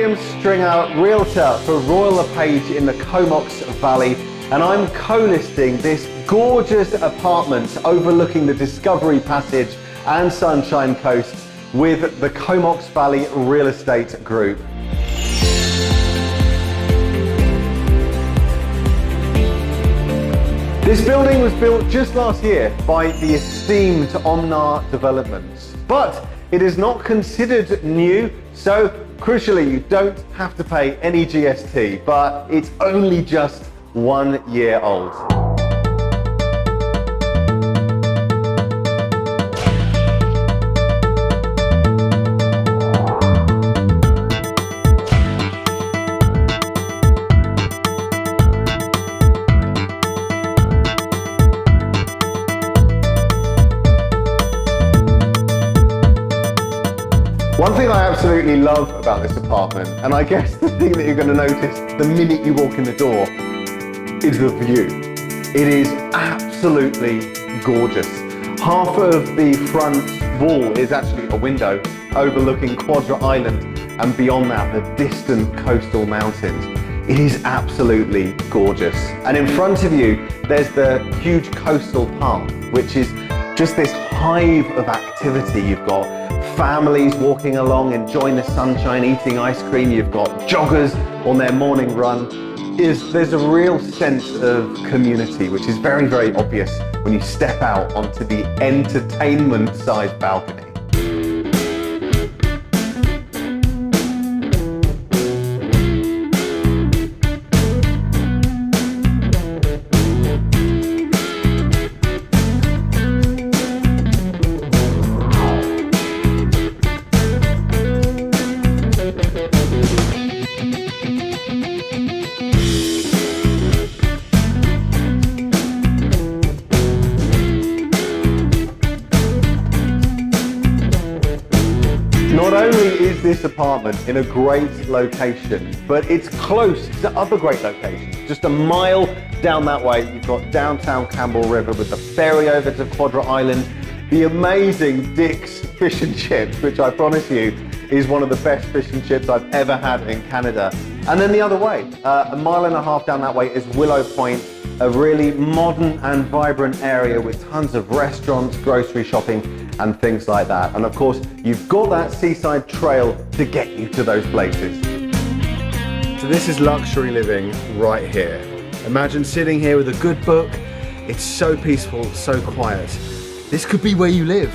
Williams, Stringer, Realtor for Royal LePage in the Comox Valley, and I'm co-listing this gorgeous apartment overlooking the Discovery Passage and Sunshine Coast with the Comox Valley Real Estate Group. This building was built just last year by the esteemed Omnar Developments, but it is not considered new, so crucially you don't have to pay any GST, but it's only just 1 year old. One thing I absolutely love about this apartment, and I guess the thing that you're going to notice the minute you walk in the door, is the view. It is absolutely gorgeous. Half of the front wall is actually a window overlooking Quadra Island, and beyond that, the distant coastal mountains. It is absolutely gorgeous. And in front of you, there's the huge coastal park, which is just this hive of activity. You've got families walking along, enjoying the sunshine, eating ice cream. You've got joggers on their morning run. There's a real sense of community, which is very, very obvious when you step out onto the entertainment side balcony. Not only is this apartment in a great location, but it's close to other great locations. Just a mile down that way, you've got downtown Campbell River with the ferry over to Quadra Island, the amazing Dick's Fish and Chips, which I promise you is one of the best fish and chips I've ever had in Canada. And then the other way, a mile and a half down that way is Willow Point, a really modern and vibrant area with tons of restaurants, grocery shopping, and things like that. And of course, you've got that seaside trail to get you to those places. So this is luxury living right here. Imagine sitting here with a good book. It's so peaceful, so quiet. This could be where you live.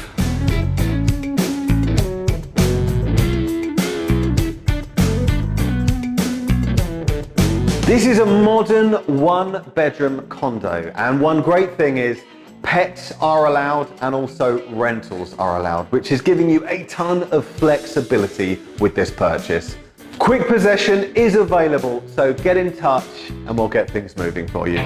This is a modern 1-bedroom condo, and one great thing is pets are allowed and also rentals are allowed, which is giving you a ton of flexibility with this purchase. Quick possession is available, so get in touch and we'll get things moving for you.